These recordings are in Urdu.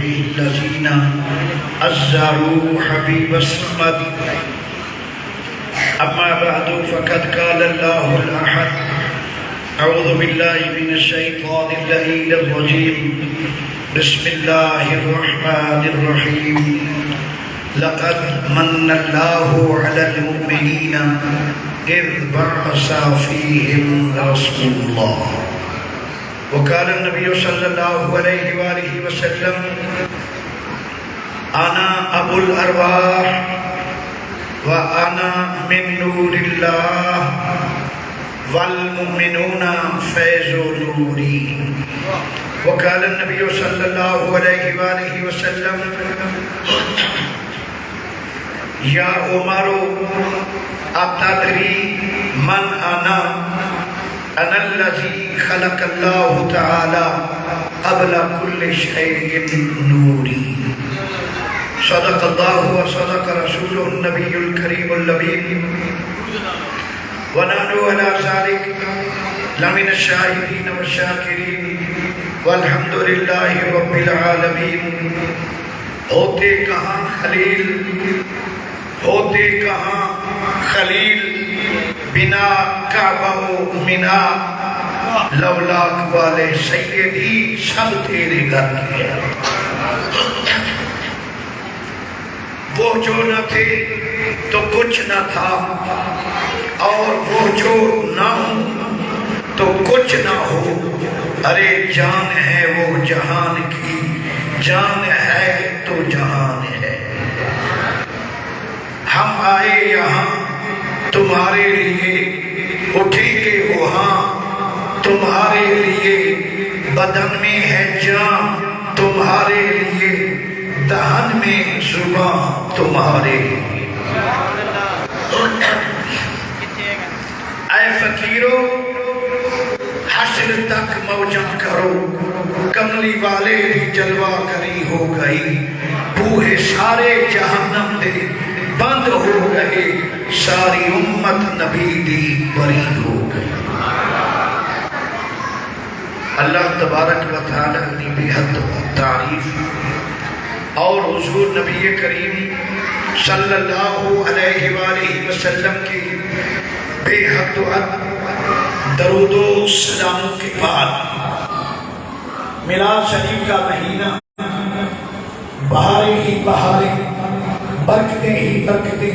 به الذين أزروا حبيب الصمد أما بعد فقد قال الله الأحد أعوذ بالله من الشيطان اللعين الرجيم بسم الله الرحمن الرحيم لقد من الله على المؤمنين إذ بعث فيهم رسول الله وقال النبي صلى الله عليه وآله وسلم أنا أبو الأرواح وأنا من نور الله والمؤمنون فيض نوري وقال النبي صلى الله عليه وآله وسلم يا عمر أتدري من أنا الذي خلق الله تعالى قبل كل شيء نوري صدق الله وصدق رسوله النبي الكريم اللبيب ونحن على ذلك لمن الشاهدين والشاكرين والحمد لله رب العالمين ہوتے کہاں خلیل بنا کعبہ و منا لولاک والے سیدی سب تیرے گھر کے وہ جو نہ تھے تو کچھ نہ تھا اور وہ جو نہ ہو تو کچھ نہ ہو ارے جان ہے وہ جہان کی جان ہے تو جہان ہے ہم آئے یہاں تمہارے لیے اٹھیں گے وہاں تمہارے لیے بدن میں ہے جان تمہارے لیے دہن میں زبان تمہارے لیے اے فقیرو حشر تک موجم کرو کملی والے بھی جلوہ کری ہو گئی بوہے سارے جہنم دے بند ہو گئے ساری امت نبی دی بری ہو گئی اللہ تبارک و تعالیٰ نے بے حد تعریف اور حضور نبی کریم صلی اللہ علیہ وآلہ وسلم کی بے حد درود و سلاموں کے بعد میلاد شریف کا مہینہ بہاریں ہی بہاریں برکتیں ہی برکتیں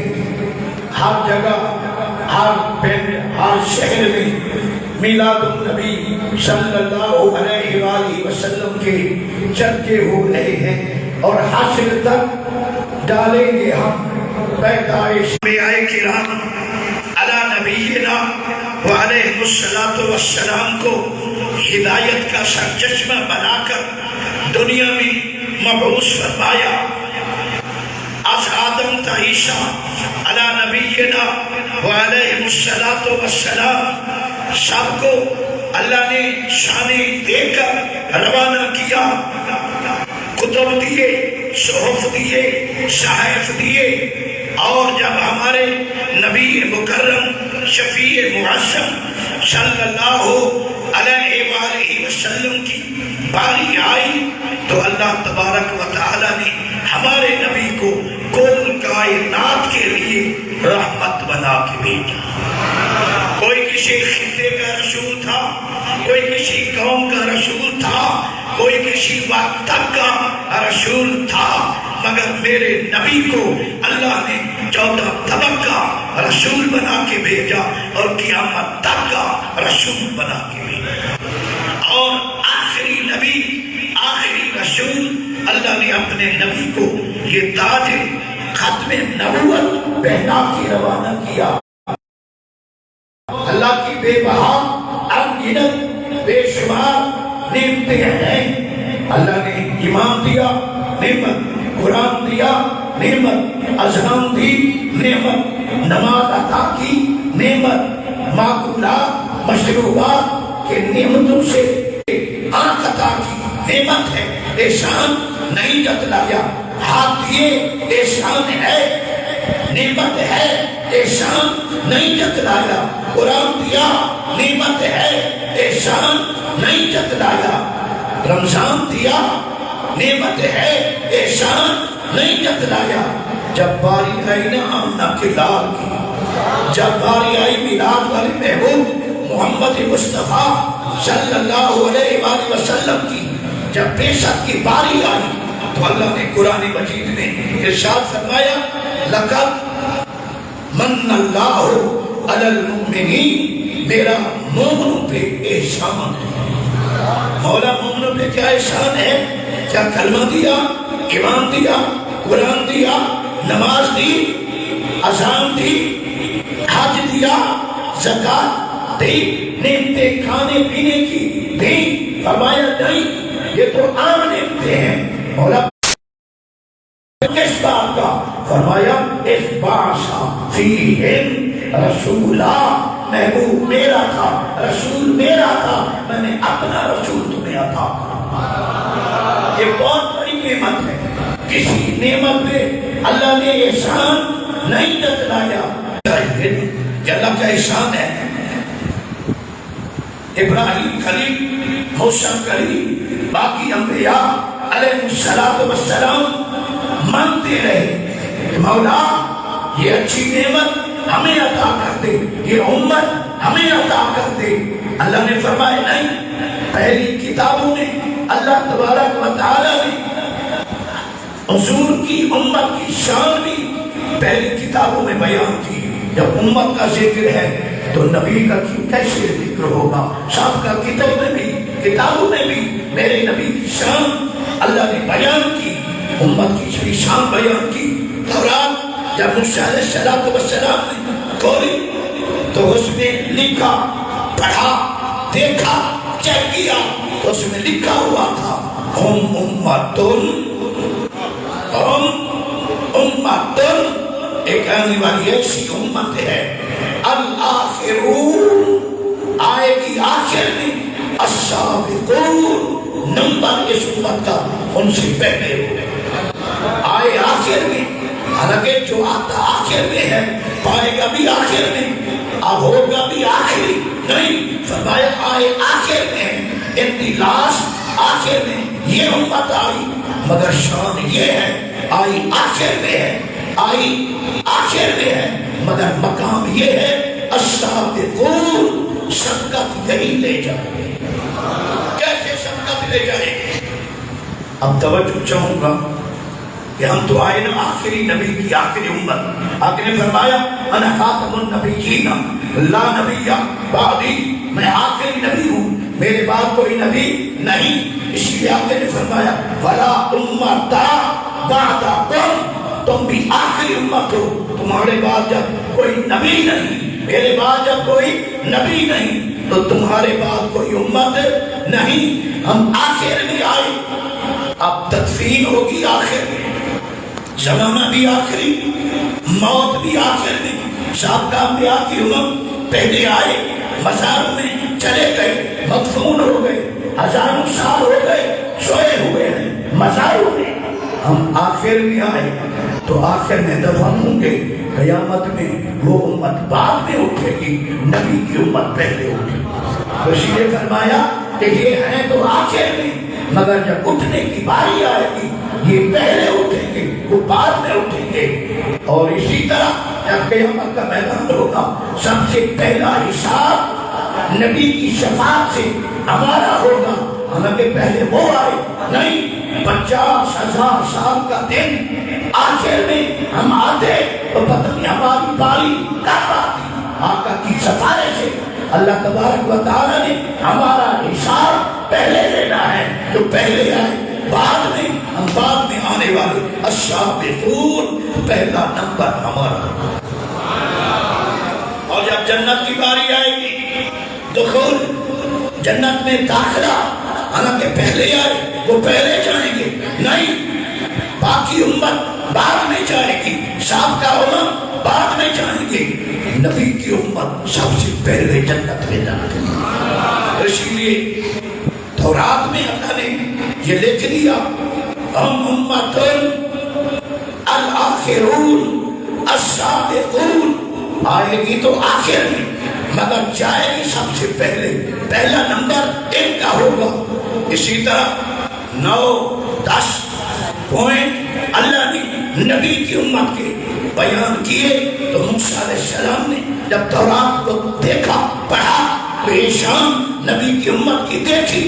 ہر جگہ ہر پنڈ ہر شہر میں میلاد النبی صلی اللہ علیہ وآلہ وسلم کے چرچے ہو رہے ہیں اور حشر تک ڈالیں گے ہم پیدائش انبیاء کرام علی نبینا وعلیہ السلام کو ہدایت کا سرچشمہ بنا کر دنیا میں مبعوث فرمایا از آدم تا عیسیٰ علی نبینا وعلیہ السلام سب کو اللہ نے شانیں دے کر روانہ کیا کتب دیے صحف دیے صحائف دیے اور جب ہمارے نبی مکرم شفیع معظم صلی اللہ علیہ وآلہ وسلم کی باری آئی تو اللہ تبارک و تعالی نے ہمارے نبی کو کل کائنات کے لیے رحمت بنا کے بھیجا کوئی کسی خطے کا رسول تھا کوئی کسی قوم کا رسول تھا کوئی کسی وقت تک کا رسول تھا مگر میرے نبی کو اللہ نے 14 طبقہ رسول بنا کے بھیجا اور قیامت تک کا رسول بنا کے بھیجا اور آخری نبی آخری رسول اللہ نے اپنے نبی کو یہ تاج ختم نبوت پہنا کے روانہ کیا اللہ کی بے بہا انگنت بے شمار نعمتیں ہیں اللہ نے ایمان دیا نعمت قرآن دیا نعمت اذان دی نعمت نماز عطا کی نعمت معقولات مشروبات کے نعمتوں سے آنکھ عطا کی نعمت ہے احسان نہیں جتلایا ہاتھ دیے احسان ہے نعمت ہے احسان نہیں جتلایا قرآن دیا نعمت ہے احسان نہیں جتلایا رمضان دیا نعمت ہے، احسان نہیں جتلایا۔ جب باری آئی نا آمنہ کے لال کی، جب باری آئی میلاد والے محبوب محمد مصطفیٰ صلی اللہ علیہ وآلہ وسلم کی، جب بیشت کی باری آئی تو اللہ نے قرآن مجید میں ارشاد فرمایا لقد من اللہ علی المؤمنین، میرا مومنوں پہ احسان ہے۔ مولا مومنوں پہ کیا احسان ہے؟ کیا کلمہ دیا، ایمان دیا، قرآن دیا، نماز دی، اذان دی، حج دیا، زکات دی، نعمتیں کھانے پینے کی دی؟ فرمایا نہیں، یہ تو عام نعمتیں ہیں۔ مولا کس بات کا؟ فرمایا اس باشا فیہم رسولہ، محبوب میرا تھا، رسول میرا تھا، میں نے اپنا رسول تمہیں عطا کرا۔ یہ بہت بڑی نعمت ہے۔ کسی نعمت پہ اللہ نے احسان نہیں جتلایا کہ اللہ کا احسان ہے۔ ابراہیم خلیل، موسیٰ کلیم، باقی انبیاء علیہ السلام مانتے رہے کہ مولا یہ اچھی نعمت ہمیں عطا کر دے، یہ امت ہمیں عطا کر دے۔ اللہ نے فرمایا نہیں، پہلی کتابوں میں اللہ تبارک و تعالی نے حضور کی امت کی شان بھی پہلی کتابوں میں بیان کی۔ جب امت کا ذکر ہے تو نبی کا کیسے ذکر ہوگا؟ سابقہ کتابوں میں بھی میرے نبی کی شان اللہ نے بیان کی، امت کی بھی شان بیان کی۔ تورات جب موسیٰ علیہ السلام نے کھولی تو اس میں لکھا، پڑھا، دیکھا، چیک کیا تو اس میں لکھا ہوا تھا ہم امتن، ایک آنے والی ایسی امت ہے، الآخرون، آئے گی آخر میں، السابقون، نمبر اس امت کا ان سے پہلے ہو، آئے آخر میں۔ حالانکہ جو آتا آخر میں ہے پائے گا بھی آخر میں، اب ہوگا بھی آخری نہیں۔ فرمایا آئے آخر میں، انتلاش آخر میں یہ امت آئی، مگر شان یہ ہے آئی آخر میں ہے، آئی آخر میں ہے، مگر مقام یہ ہے السابقون، سبقت یہی لے جائیں گے۔ کیسے سبقت لے جائیں گے؟ اب توجہ چاہوں گا کہ ہم تو آئے نا آخری نبی کی آخری امت۔ آقا نے فرمایا انا خاتم النبیین لا نبی بعدی، میں آخری نبی ہوں، میرے بعد کوئی نبی نہیں۔ اس لیے آقا نے فرمایا ولا امت بعدکم، تم بھی آخری امت ہو، تمہارے بعد جب کوئی نبی نہیں، میرے بعد جب کوئی نبی نہیں تو تمہارے بعد کوئی امت نہیں۔ ہم آخر میں آئے، اب تدفین ہوگی آخر میں، زمانہ بھی آخری، موت بھی آخر میں۔ سابقہ انبیاء کی امت پہلے آئے، مزاروں میں چلے گئے، مدفون ہو گئے، ہزاروں سال ہو گئے، سوئے ہوئے ہیں مزاروں میں۔ ہم آخر میں آئے تو آخر میں دفن ہوں گے، قیامت میں وہ امت بعد میں اٹھے گی، نبی کی امت پہلے اٹھے گی۔ اسی لیے فرمایا کہ یہ ہیں تو آخر میں، مگر جب اٹھنے کی باری آئے گی یہ پہلے اٹھیں گے، وہ بعد میں اٹھیں گے۔ اور اسی طرح جب قیامت کا میدان ہوگا، سب سے پہلا حساب نبی کی شفاعت سے ہمارا ہوگا۔ حالانکہ پہلے وہ آئے نہیں، 50,000 سال کا دن آخر میں ہم آتے تو پتہ نہیں ہماری باری کب آتی۔ آقا کی سفارش سے اللہ تبارک و تعالی نے ہمارا حساب پہلے لینا ہے، جو پہلے آئے بعد میں، ہم بعد میں آنے والے السابقون، پہلا نمبر ہمارا۔ اور جب جنت کی باری آئے گی، دخول جنت میں داخلہ، حالانکہ پہلے آئے وہ پہلے جائیں گے نہیں، باقی امت بعد میں جائے گی، سابقہ امت بعد میں جائیں گے، نبی کی امت سب سے پہلے جنت میں جائے گی۔ اسی لیے تورات میں اللہ نے یہ لکھ دیا ہم امت الآخرون السابقون، آئے گی تو آخر میں، مگر جائے گی سب سے پہلے، پہلا نمبر ان کا ہوگا۔ اسی طرح 9 10 پوائنٹ اللہ نے نبی کی امت کے بیان کیے تو موسیٰ علیہ السلام نے جب تورات کو دیکھا پڑھا تو یہ شان نبی کی امت کی دیکھی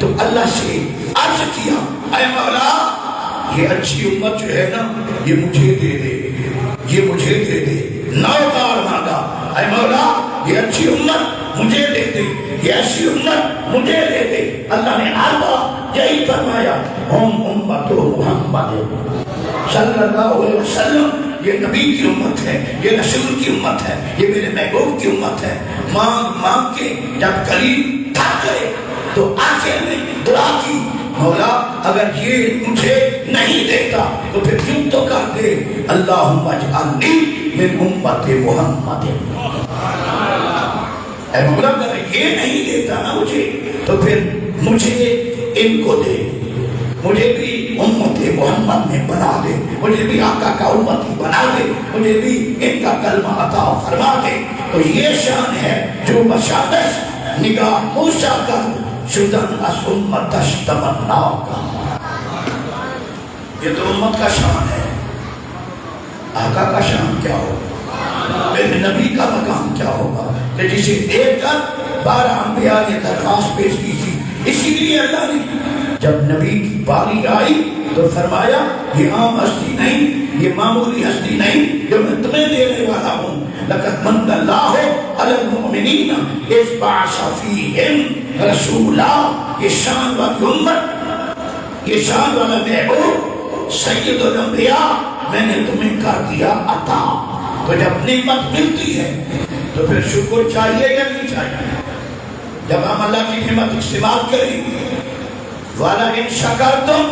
تو اللہ سے عرض کیا اے مولا یہ اچھی امت جو ہے نا یہ مجھے دے دے، یہ مجھے دے دے۔ 9 بار مانگا اے مولا یہ اچھی امت مجھے دے دے، یہ ایسی امت مجھے دے دے۔ اللہ نے ہر بار یہی فرمایا ہم امت محمد صلی اللہ علیہ وسلم، یہ نبی کی امت ہے، یہ رسول کی امت ہے، یہ میرے محبوب کی امت ہے۔ مانگ مانگ کے جب قریب تھک گئے تو آخر میں دعا کی مولا اگر یہ مجھے نہیں دیتا تو پھر یوں تو کر دے اللہم اجعلنی من امت محمد۔ اے مولا اگر یہ نہیں دیتا نا مجھے تو پھر مجھے ان کو دے، مجھے بھی امت محمد میں بنا دے، مجھے بھی آقا کا امتی بنا دے، مجھے بھی ان کا کلمہ عطا فرما دے۔ تو یہ شان ہے جو بشارت نگاہ موسیٰ کا شدن اس امت اشتمنا کا، یہ تو امت کا شان ہے۔ آقا کا شان کیا ہوگا، میرے نبی کا مقام کیا ہوگا کہ جسے دیکھ کر 12 انبیاء نے درخواست پیش کی تھی۔ اسی لیے اللہ نے جب نبی کی باری آئی تو فرمایا یہ عام ہستی نہیں، یہ معمولی ہستی نہیں جو میں تمہیں دینے والا ہوں۔ لقد من اللہ علی المؤمنین اذ بعث فیہم رسولا، یہ شان والی امت، یہ شان والا محبوب سید الانبیاء میں نے تمہیں کر دیا عطا۔ تو جب نعمت ملتی ہے تو پھر شکر چاہیے یا نہیں چاہیے؟ جب ہم اللہ کی نعمت استعمال کریں وَلَئِن شَكَرْتُمْ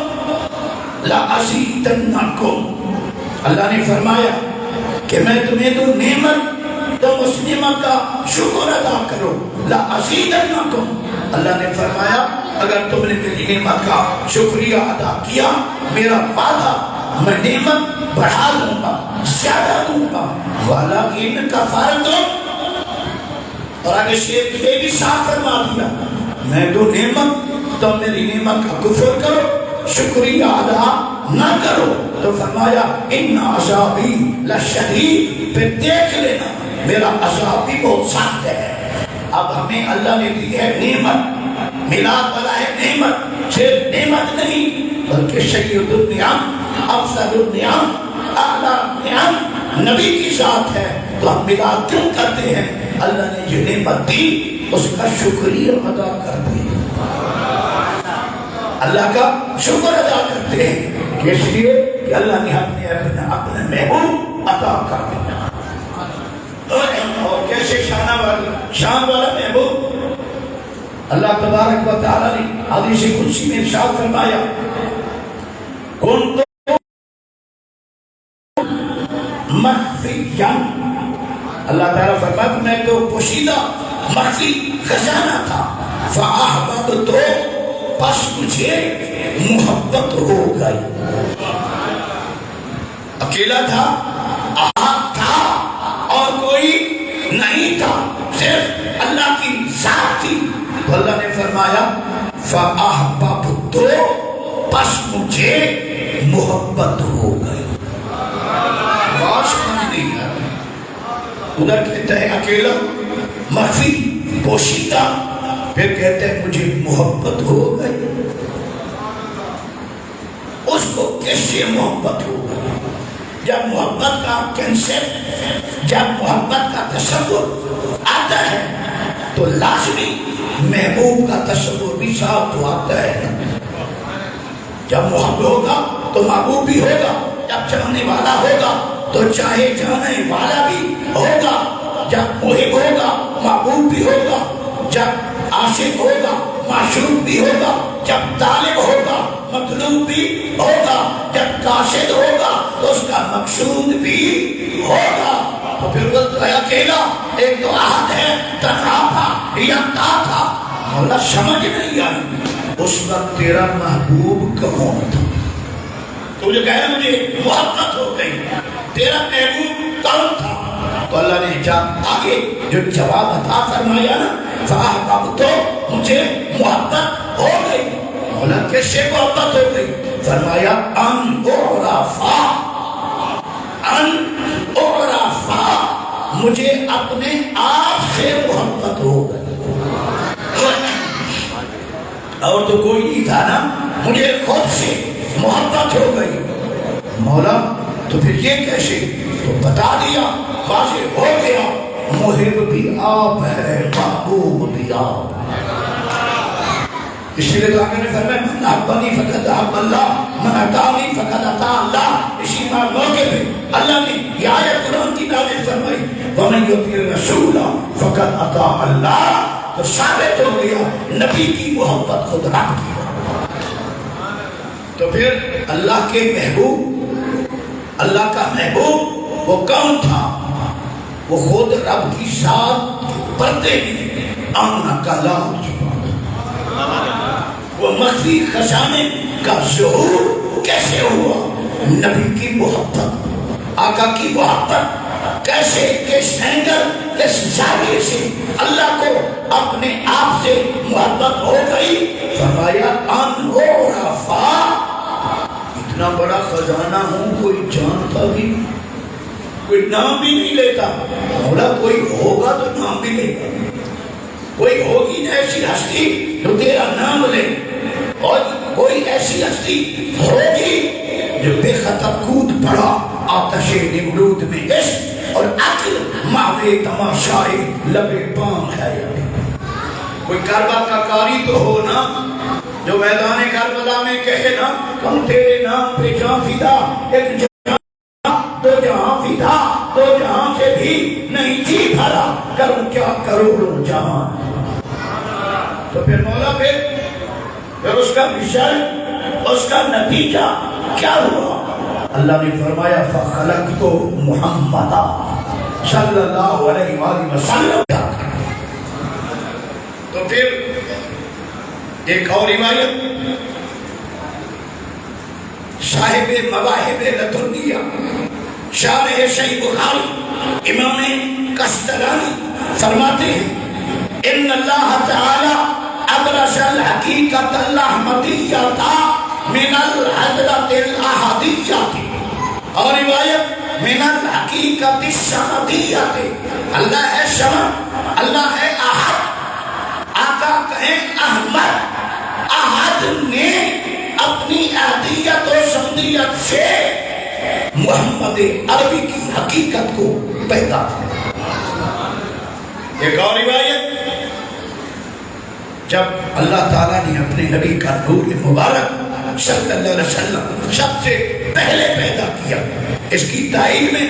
لَأَزِيدَنَّكُمْ، اللہ نے فرمایا کہ میں تمہیں دوں نعمت، تم اس نعمت کا شکر ادا کرو۔ لَأَزِيدَنَّكُمْ، اللہ نے فرمایا اگر تم نے میری نعمت کا شکریہ ادا کیا میرا وعدہ میں نعمت بڑھا دوں گا، زیادہ دوں گا۔ وَلَئِن كَفَرْتُمْ، اور آگے شیخ یہ بھی صاف فرما دیا میں دو نعمت تم میری نعمت کا کفر کرو، شکریہ ادا نہ کرو تو فرمایا ان عذابی لشدید، پھر دیکھ لینا میرا عذاب بھی بہت سخت ہے۔ اب ہمیں اللہ نے دی ہے نعمت، میلاد والا ہے نعمت، صرف نعمت نہیں بلکہ سید النعم، افضل النعم، اعلیٰ نعم نبی کی ذات ہے۔ تو ہم میلاد کیوں کرتے ہیں؟ اللہ نے جو نعمت دی اس کا شکریہ ادا کرتے ہیں، اللہ کا شکر ادا کرتے ہیں، اس لیے کہ اللہ نے اپنے محبوب عطا کر دیا۔ اور کیسے شان والا محبوب، اللہ تبارک و تعالی نے حدیث قدسی میں ارشاد فرمایا کنت مخفیا، اللہ تعالیٰ فرماتا میں تو پوشیدہ مخفی خزانہ تھا، فاحببت تو پس مجھے محبت ہو گئی۔ اکیلا تھا، احد تھا اور کوئی نہیں تھا، صرف اللہ کی ذات تھی، تو اللہ نے فرمایا فاحببت تو پس مجھے محبت ہو گئی۔ آواز سمجھ نہیں ہے، ادھر کہتا ہے اکیلا، مخفی، پوشیدہ، پھر کہتے ہیں مجھے محبت ہو گئی۔ اس کو کیسے محبت ہو گئی؟ جب محبت کا کنسپٹ، جب محبت کا تصور آتا ہے تو لازمی محبوب کا تصور بھی ساتھ تو آتا ہے۔ جب محبت ہوگا تو محبوب بھی ہوگا، جب چاہنے والا ہوگا تو چاہے جانے والا بھی ہوگا، جب محب ہوگا محبوب بھی ہوگا، جب عاشق ہوگا معشوق بھی ہوگا، جب طالب ہوگا مطلوب بھی ہوگا، جب قاصد ہوگا تو اس کا مقصود بھی ہوگا۔ تو پھر وہ تو اکیلا، ایک تو احد ہے، تنہا تھا، یکتا تھا، مولا سمجھ نہیں آئی اس وقت تیرا محبوب کون تھا؟ تو جو کہہ رہا مجھے محبت ہو گئی، تیرا محبوب کون تھا؟ تو اللہ نے جب آگے جو جواب عطا فرمایا نا، فاحببت تو مجھے محبت ہو گئی۔ مولا کیسے محبت ہو گئی؟ فرمایا ان اعرفا، مجھے اپنے آپ سے محبت ہو گئی، اور تو کوئی نہیں تھا نا، مجھے خود سے محبت ہو گئی۔ مولا تو پھر یہ کیسے؟ تو بتا دیا، واضح ہو گیا، محب بھی آپ ہے، محبوب بھی آپ ہے۔ اس لیے تو آگے نے فرمایا من احبنی فقد احب اللہ، من اطاعنی فقد اطاع اللہ۔ اسی موقع پہ اللہ نے یہ آیت قرآن کی نازل فرمائی ومن یطیع الرسول فقد اطاع اللہ، تو ثابت ہو گیا نبی کی محبت خود رب کی۔ تو پھر اللہ کے محبوب، اللہ کا محبوب وہ کون تھا؟ وہ خود رب کی ذات کے پردے میں آمنا کا لال چھپا، وہ مخفی خزانے کا ظہور کیسے ہوا؟ نبی کی محبت، آقا کی محبت کیسے، کس اینگل، کس زاویے سے اللہ کو اپنے آپ سے محبت ہو گئی؟ فرمایا ان عرفا، اتنا بڑا خزانہ ہوں کوئی جانتا بھی، کوئی نام بھی نہیں لیتا۔ مولا کوئی ہوگا تو نام بھی لے گا، کوئی ہوگی نہ ایسی ہستی جو تیرا نام لے، اور کوئی ایسی ہستی ہوگی جو بے خطر کود پڑا آتش نمرود میں عشق اور عقل ماوے تماشائے لبے پام ہے۔ کوئی کربلا کا قاری تو ہو نا، جو میدان کربلا میں کہے نا ہم تیرے نام پہ جان فدا، ایک تو جہاں فدا تو جہاں سے بھی نہیں جی بھرا، کروں کیا کروڑوں جہاں۔ تو پھر مولا پھر اس کا رزلٹ، اس کا نتیجہ کیا ہوا؟ اللہ نے فرمایا فخلقت محمد صلی اللہ علیہ وآلہ وسلم۔ تو پھر ایک اور روایت صاحب مواہب لدنیہ شارح صحیح بخاری امام قسطلانی فرماتے ہیں ان اللہ تعالی ابرز الحقیقت الاحمدیۃ من الحضرت الاحدیۃ، اور روایت من الحقیقت الصمدیۃ، اللہ ہے صمد، اللہ ہے احد، آقا کہیں احمد، احد نے اپنی احدیت و صمدیت سے محمد عربی کی حقیقت کو پیدا کیا۔ ایک اور روایت جب اللہ تعالیٰ نے اپنے نبی کا نور مبارک صلی اللہ علیہ وسلم سب سے پہلے پیدا کیا، اس کی تائید میں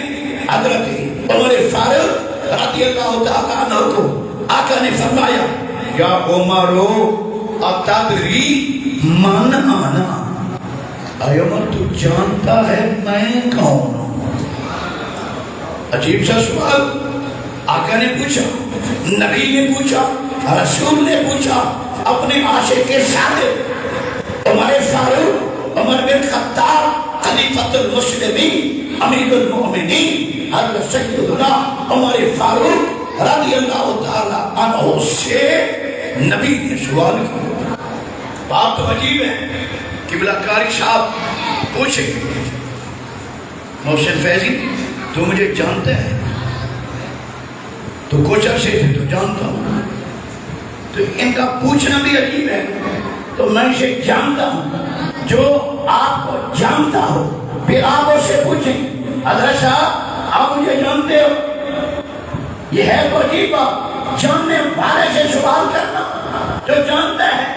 حضرت عمر فاروق رضی اللہ تعالیٰ عنہ کو آقا نے فرمایا یا عمرو اتدری من انا، اے عمر تو جانتا ہے میں کون ہوں؟ عجیب سا سوال آقا نے پوچھا، نبی نے پوچھا، رسول نے پوچھا اپنے عاشق کے ساتھ۔ عمر فاروق، عمر بن خطاب، خلیفۃ المسلمین، امیر المؤمنین حضرت سیدنا عمر فاروق رضی اللہ تعالی عنہ سے نبی نے سوال کیا۔ بات تو عجیب ہے، قبلہ کاری صاحب پوچھے محسن فیضی تو مجھے جانتے ہیں؟ تو کچھ عرصے سے تو جانتا ہوں، تو ان کا پوچھنا بھی عجیب ہے۔ تو میں اسے جانتا ہوں، جو آپ کو جانتا ہو پھر آپ اسے پوچھیں حضرت صاحب آپ مجھے جانتے ہو؟ یہ ہے تو عجیب بات، جاننے والے سے سوال کرنا، جو جانتا ہے۔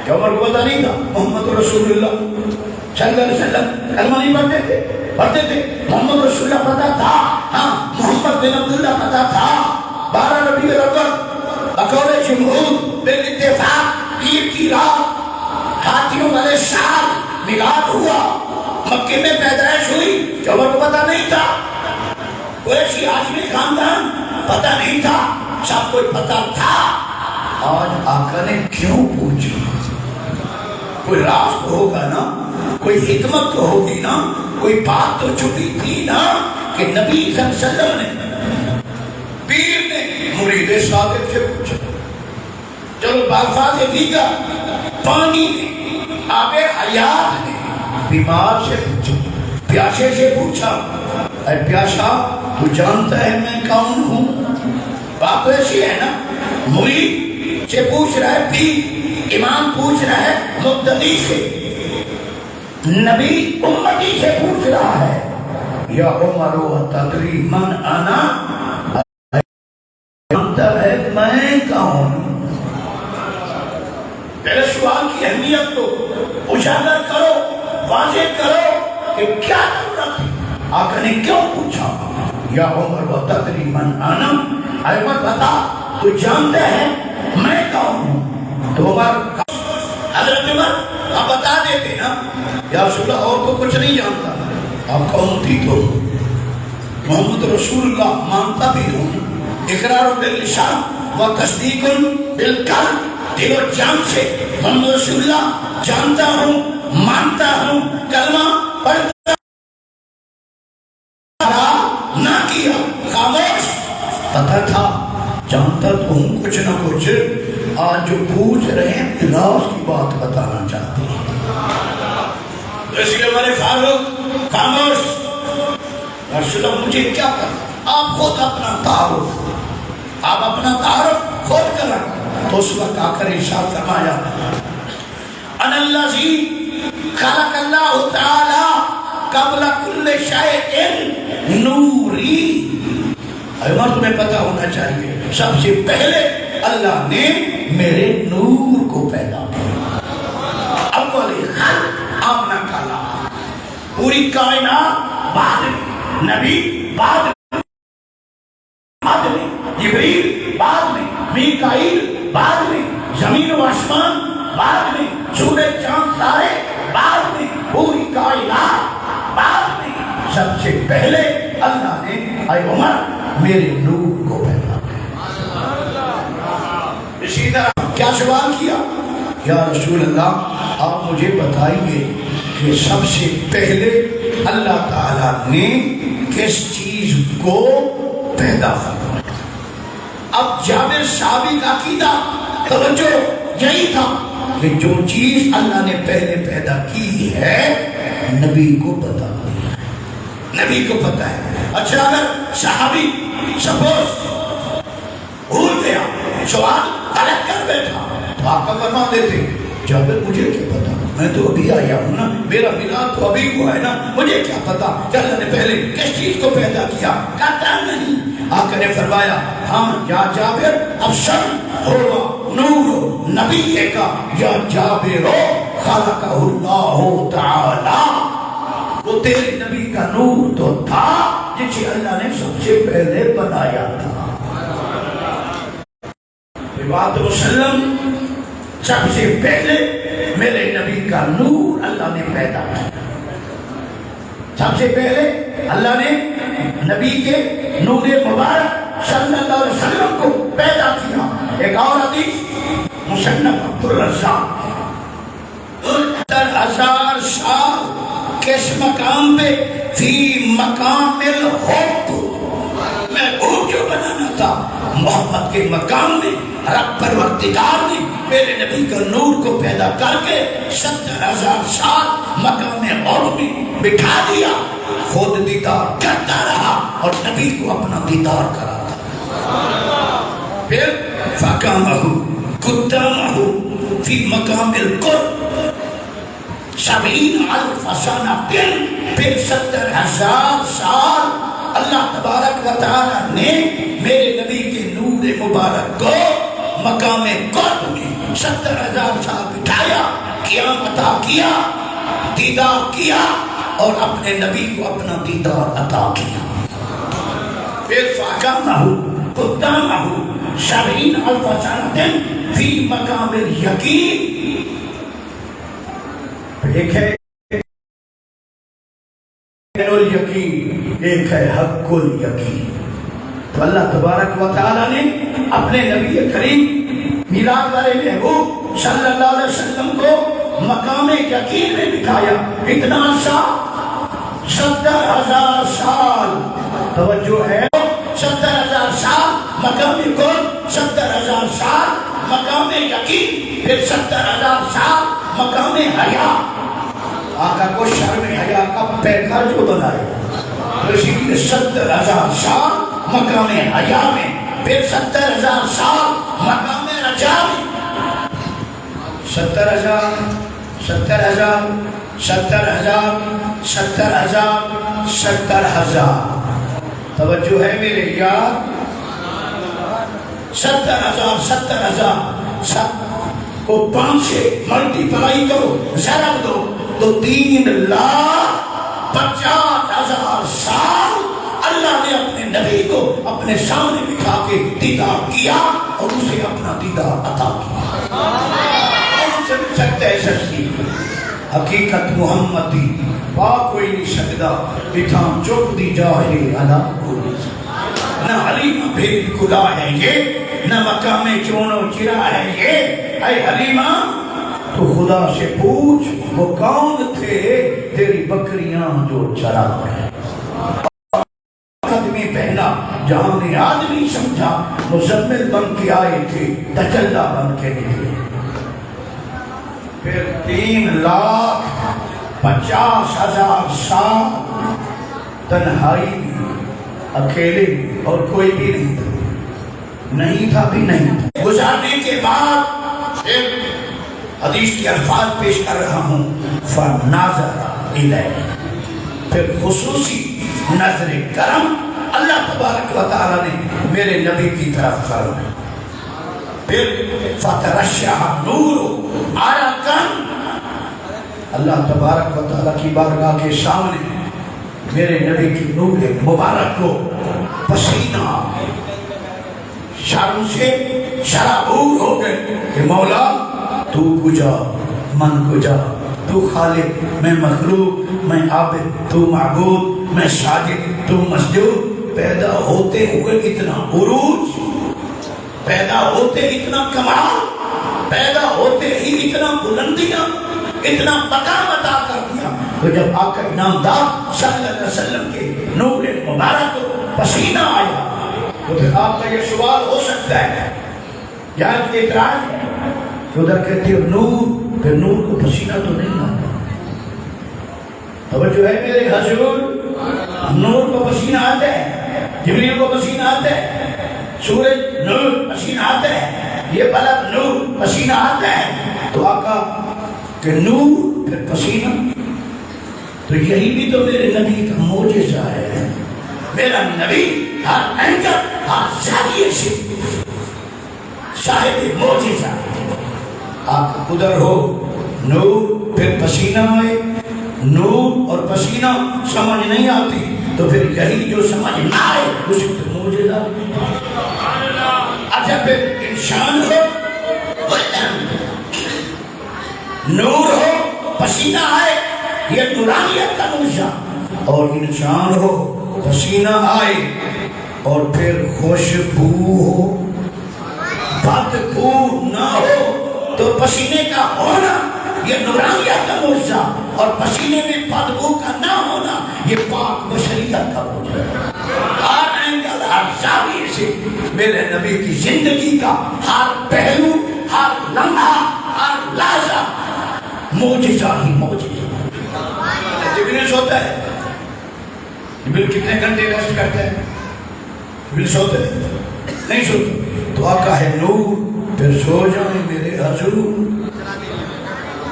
کہ عمر کو پتا نہیں تھا محمد رسول اللہ صلی اللہ علیہ وسلم کلمہ نہیں پڑھتے تھے؟ محمد رسول اللہ پتا تھا، ہاں محمد بن عبداللہ پتا تھا۔ 12 ربیع الاول بقول جمہور بالاتفاق پیر کی رات ہاتھیوں والے سال میلاد ہوا، مکے میں پیدائش ہوئی، جو عمر کو پتا نہیں تھا۔ قریشی ہاشمی خاندان پتا نہیں تھا، سب کوئی پتا تھا۔ آج آقا نے کیوں پوچھا؟ کوئی راز تو ہوگا نا، کوئی حکمت تو ہوگی نا، کوئی بات تو چھپی تھی نا کہ نبی صلی اللہ علیہ وسلم نے، پیر نے مرید صادق سے پوچھا۔ چلو باغفاز دیگر پانی نے آب حیات نے بیمار سے پوچھا، پیاسے سے پوچھا، اے پیاسا تو جانتا ہے میں کون ہوں؟ بات ایسی ہے نا، مرید سے پوچھ رہا ہے، پیر امام پوچھ رہا ہے مقتدی سے، نبی امتی سے پوچھ رہا ہے، یا عمر تدری من انا، جانتا ہے میں کون ہوں؟ پہلے سوال کی اہمیت کو اجاگر کرو، واضح کرو کہ کیا ضرورت ہے، آقا نے کیوں پوچھا یا عمر تدری من انا، اے عمر بتا تو جانتا ہے میں کون ہوں؟ تو عمر حضرت عمر آپ بتا دیتے نا، یا رسول اللہ اور تو کچھ نہیں جانتا، آپ کون تھی؟ تو محمد رسول اللہ مانتا بھی ہوں، اقرار باللسان و تصدیق بالقلب، دل و جان سے محمد رسول اللہ جانتا ہوں، مانتا ہوں، کلمہ پڑھتا نہ کیا، خاموش، پتہ تھا جانتا تو ہوں کچھ نہ کچھ، آج جو پوچھ رہے ہیں راز کی بات بتانا چاہتے ہیں، اس لیے ہمارے فاروق خاموش، رسول اللہ مجھے کیا پتا، آپ خود اپنا تعارف، آپ اپنا تعارف خود کریں۔ تو اس وقت آ کر ارشاد فرمایا، ان الذی خلق اللہ تعالی قبل کل شیء نوری، عمر تمہیں پتا ہونا چاہیے سب سے پہلے اللہ نے میرے نور کو پیدا کیا، اول خلق آمنہ کالا، پوری کائنات بعد میں، نبی بعد میں، جبریل بعد میں، میکائیل بعد میں، زمین و آسمان بعد میں، سورج چاند تارے بعد میں، پوری کائنات بعد میں، سب سے پہلے اللہ نے اے عمر میرے نور کو پیدا کیا۔ اسی طرح کیا سوال کیا، یا رسول اللہ آپ مجھے بتائیے کہ سب سے پہلے اللہ تعالیٰ نے کس چیز کو پیدا فرمایا؟ اب جابر صحابی کا عقیدہ توجہ یہی تھا کہ جو چیز اللہ نے پہلے پیدا کی ہے نبی کو پتا ہے، نبی کو پتا ہے۔ اچھا اگر صحابی سپوز بھول گیا، سوال غلط کر بیٹھا تو آپ کا فرما دیتے، جابر مجھے کیا پتا، میں تو ابھی آیا ہوں نا، میرا میلاد تو ابھی ہوا ہے نا، مجھے کیا پتا کہ اللہ نے پہلے کس چیز کو پیدا کیا؟ کہتا نہیں، آقا نے فرمایا ہاں یا جابر ابشر ہوا نور نبی کا، یا جابر خلقہ اللہ تعالی، وہ تیرے نبی کا نور تو تھا جسے اللہ نے سب سے پہلے بنایا تھا۔ بات مسلم سب سے پہلے میرے نبی کا نور اللہ نے پیدا کیا، سب سے پہلے اللہ نے نبی کے نور مبارک صلی اللہ علیہ وسلم کو پیدا کیا۔ ایک اور حدیث مصنف عبدالرزاق، 70,000 سال کس مقام پہ؟ فی مقام الحب، محبوب جو بنانا تھا محبت کے مقام میں رب پروردگار نے میرے نبی کا نور کو پیدا کر کے 70,000 سال مقام حب میں بٹھا دیا، خود دیدار کرتا رہا اور نبی کو اپنا دیدار کراتا، پھر فقامہ قدامہ فی مقام القرب 70,000 سنہ، پھر 70,000 سال اللہ تبارک و تعالی نے میرے نبی کے نور مبارک کو مقام قرب میں 70,000 سال بٹھایا، قیام عطا کیا، دیدار کیا اور اپنے نبی کو اپنا دیدار عطا کیا۔ پھر فقامہ قدامہ 70,000 سنہ فی مقام الیقین، ایک ہے الیقین، ایک ہے حق الیقین۔ تو اللہ تبارک و تعالیٰ نے اپنے نبی کریم میلاد والے محبوب صلی اللہ علیہ وسلم کو مقام یقین میں بٹھایا، اتنا عرصہ 70,000 سال، توجہ ہے، 70,000 سال مقام قرب، 70,000 سال مقام یقین، پھر 70,000 سال مقام حیا. آقا کو شرم حیا کا پیکر جو بنائے, اسی لیے 70,000 سال مقام حیا میں, پھر 70,000 سال مقام رجا میں. 70,000 70,000 70,000 70,000 70,000. توجہ ہے میرے یار, 70,000 70,000 سب کو 5 سے ملٹیپلائی کرو, ضرب دو تو 3,50,000 سال اللہ نے اپنے نبی کو اپنے سامنے بٹھا کے دیدار کیا اور اسے اپنا دیدار عطا کیا. اور سے مل سکتا ہے سچی حقیقت محمدی پا کوئی نہیں سکتا, بٹھا چپ دی جاہے علا کوئی. نہ حلیمہ بھید کلا ہے یہ, نہ مقام چون و چرا ہے یہ. اے حلیمہ تو خدا سے پوچھ وہ کون تھے تیری بکریاں جو چرا ہے. قدمی پہنا جہاں نے آدمی سمجھا, مزمل بن کے آئے تھے تجلہ بن کے نکلے. پھر 3,50,000 سال تنہائی میں, اکیلے اور کوئی بھی نہیں تھا, نہیں تھا بھی نہیں تھا. گزارنے کے بعد پھر حدیث کے الفاظ پیش کر رہا ہوں, فَنَاظَرَ إِلَيْهِ, پھر خصوصی نظر کرم اللہ تبارک و تعالیٰ نے میرے نبی کی طرف فرمایا. پھر فَتَرَشَّحَ نُورُ آیا کن, اللہ تبارک و تعالیٰ کی بارگاہ کے سامنے میرے نبی کی نور مبارک کو پسینہ شرم سے شرابور ہو گئے کہ مولا تو کجا من کجا, تو خالق میں مخلوق, میں عابد تو معبود, میں ساجد تو مسجود. پیدا ہوتے ہوئے اتنا عروج, پیدا ہوتے اتنا کمال, پیدا ہوتے ہی اتنا بلندیاں, اتنا مقام عطا کر دیا. تو جب آقا انعامدار صلی اللہ علیہ وسلم کے نور مبارک پسینہ آیا تو پھر آپ کا یہ سوال ہو سکتا ہے, یہاں کے اعتراض ہے ادھر کہتے ہو نور, پھر نور کو پسینہ تو نہیں آتا. توجہ ہے میرے حضور, نور کو پسینہ آتا ہے, جبریل کو پسینہ آتا ہے, سورج نور پسینہ آتا ہے, یہ بلب نور پسینہ آتا ہے. تو آقا کہ نور پھر پسینہ, تو یہی بھی تو میرے نبی کا معجزہ ہے. میرا نبی ہر اینگل ہر زاویے سے صاحب معجزہ. آپ ادھر ہو نور پھر پسینہ آئے, نور اور پسینہ سمجھ نہیں آتی تو پھر یہی جو سمجھ نہ آئے اسی پہ معجزہ. اچھا پھر انسان ہو, نور ہو, پسینہ آئے, یہ نورانیت کا معجزہ. اور انسان ہو, پسینہ آئے اور پھر خوشبو ہو, بدبو نہ ہو, تو پسینے کا ہونا یہ نورانیت کا معجزہ, اور پسینے میں بدبو کا نہ ہونا یہ پاک بشریت کا معجزہ. ہر اینگل ہر زاویے سے میرے نبی کی زندگی کا ہر پہلو, ہر لمحہ, ہر لحظہ معجزہ ہی معجزہ. جبریل سوتا ہے, جبریل کتنے گھنٹے ریسٹ کرتا ہے؟ جبریل سوتا ہے نہیں سوتا. تو آقا ہے نور, پھر سو جائیں میرے حضور.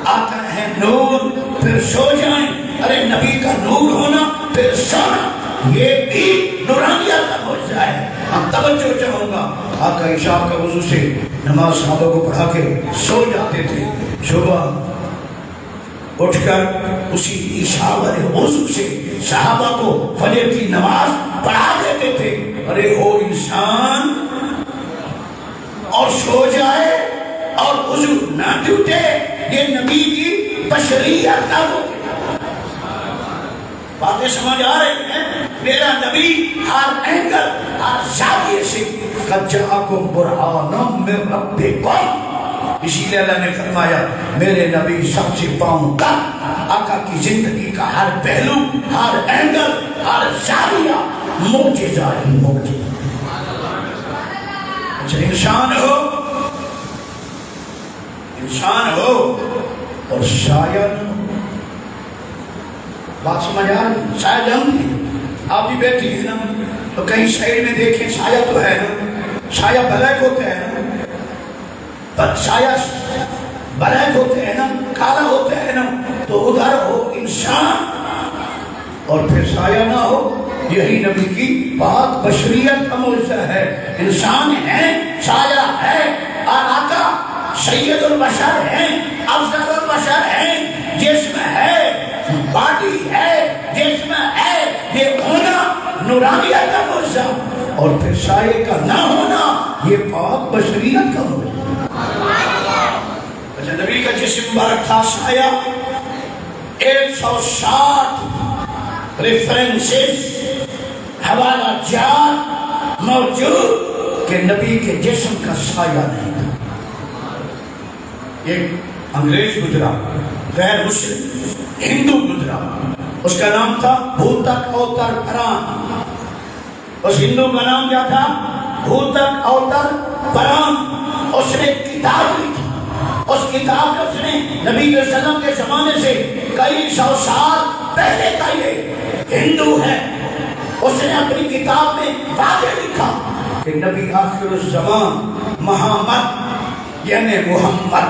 آقا ہے نور, پھر سو جائیں. ارے نبی کا نور ہونا پھر سونا, یہ بھی نورانیت کا معجزہ ہے. ہم توجہ چاہوں گا, آقا عشاء کا وضو سے نماز صحابہ کو پڑھا کے سو جاتے تھے. صبح اٹھ کر اسی عشاء والے وضو سے صحابہ کو فجر کی نماز پڑھا دیتے تھے. ارے ہو انسان اور سو جائے اور وضو نہ ٹوٹے, یہ نبی کی بشریت کا وہ. باتیں سمجھ آ رہی ہیں؟ میرا نبی ہر اینگل ہر زاویے سے قد جاءکم برہان من ربکم. اسی لیے اللہ نے فرمایا میرے نبی سب سے پاؤں کا. آقا کی زندگی کا ہر پہلو, ہر اینگل, ہر زاویہ معجزہ ہی معجزہ. اچھا انسان ہو, انسان ہو اور سایہ نہ ہو۔ بات سمجھ آ رہی؟ سایہ جانتی ہیں آپ بھی بیٹھی ہیں نا، تو کہیں شہر میں دیکھیں سایہ تو ہے نا، سایہ بلیک ہوتے ہیں نا، سایہ بلیک ہوتے ہیں نا، کالا ہوتے ہیں نا، تو ادھر ہو انسان اور پھر سایہ نہ ہو۔ یہی نبی کی بات بشریت کا معجزہ ہے، انسان ہے، سایہ ہے، اور آقا سید البشر ہیں، افضل البشر ہیں، جسم ہے، باڈی ہے، جسم ہے، یہ ہونا نورانیت کا معجزہ، اور پھر سایہ کا نہ ہونا یہ پاک بشریت کا معجزہ۔ اچھا، نبی کا جسم مبارک تھا سایہ، 160 ریفرنسز حوالہ جات موجود کہ نبی کے جسم کا سایہ نہیں تھا۔ ایک انگریز گزرا، غیر مسلم ہندو گزرا، اس کا نام تھا بھوتک اوتر پران۔ اس ہندو کا نام کیا تھا؟ بھوتک اوتر پران۔ اس نے کتاب لکھی، اس کتاب میں اس نے نبی صلی اللہ علیہ وسلم کے زمانے سے کئی سو سال پہلے کا یہ ہندو ہے، اس نے اپنی کتاب میں واضح لکھا کہ نبی آخر الزمان محمد یعنی محمد